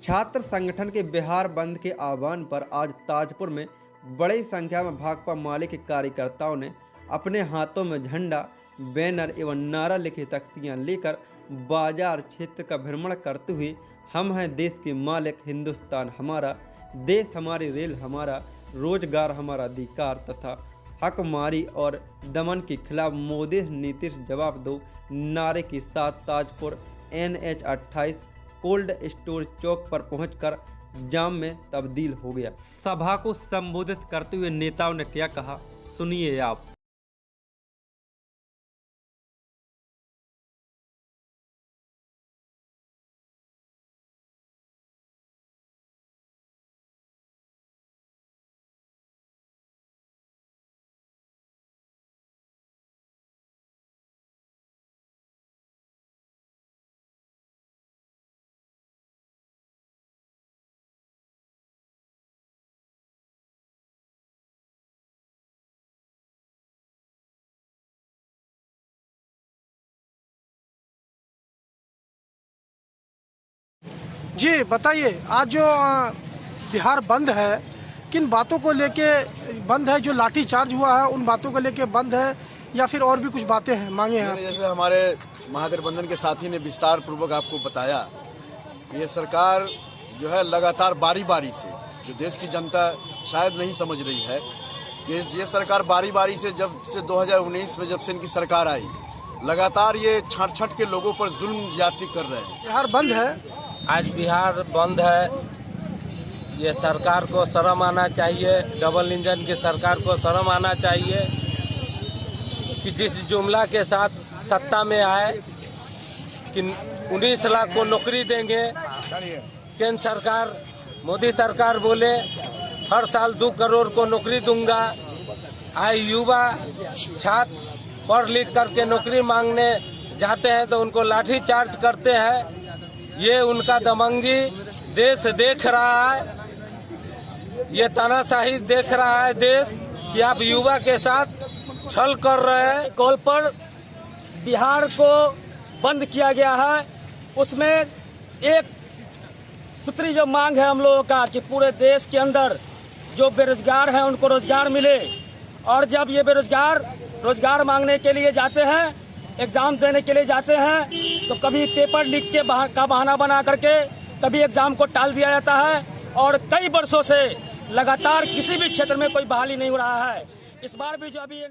छात्र संगठन के बिहार बंद के आह्वान पर आज ताजपुर में बड़ी संख्या में भाकपा माले के कार्यकर्ताओं ने अपने हाथों में झंडा, बैनर एवं नारा लिखी तख्तियां लेकर बाजार क्षेत्र का भ्रमण करते हुए हम हैं देश के मालिक, हिंदुस्तान हमारा, देश हमारी, रेल हमारा, रोजगार हमारा अधिकार तथा हकमारी और दमन के खिलाफ मोदी नीतीश जवाब दो नारे के साथ ताजपुर NH 28 कोल्ड स्टोर चौक पर पहुंचकर जाम में तब्दील हो गया। सभा को संबोधित करते हुए नेताओं ने क्या कहा, सुनिए आप। जी बताइए, आज जो बिहार बंद है, किन बातों को लेके बंद है? जो लाठी चार्ज हुआ है उन बातों को लेके बंद है या फिर और भी कुछ बातें हैं, मांगे हैं? जैसे हमारे महागठबंधन के साथी ने विस्तार पूर्वक आपको बताया, ये सरकार जो है लगातार बारी बारी से, जो देश की जनता शायद नहीं समझ रही है कि ये सरकार बारी बारी से जब से 2019 में जब से इनकी सरकार आई, लगातार ये छाट छाट के लोगों पर जुल्म ज्यादती कर रहे हैं। बिहार बंद है, आज बिहार बंद है। ये सरकार को शर्म आना चाहिए, डबल इंजन की सरकार को शर्म आना चाहिए कि जिस जुमला के साथ सत्ता में आए कि 19 लाख को नौकरी देंगे, केंद्र सरकार, मोदी सरकार बोले हर साल 2 करोड़ को नौकरी दूंगा। आज युवा छात्र पढ़ लिख करके नौकरी मांगने जाते हैं तो उनको लाठी चार्ज करते हैं। ये उनका दमंगी देश देख रहा है, ये तानाशाही देख रहा है देश कि आप युवा के साथ छल कर रहे हैं। कॉल पर बिहार को बंद किया गया है, उसमें एक सूत्री जो मांग है हम लोगों का कि पूरे देश के अंदर जो बेरोजगार हैं उनको रोजगार मिले। और जब ये बेरोजगार रोजगार मांगने के लिए जाते हैं, एग्जाम देने के लिए जाते हैं, तो कभी पेपर लीक के का बहाना बना करके कभी एग्जाम को टाल दिया जाता है और कई वर्षों से लगातार किसी भी क्षेत्र में कोई बहाली नहीं हो रहा है। इस बार भी जो अभी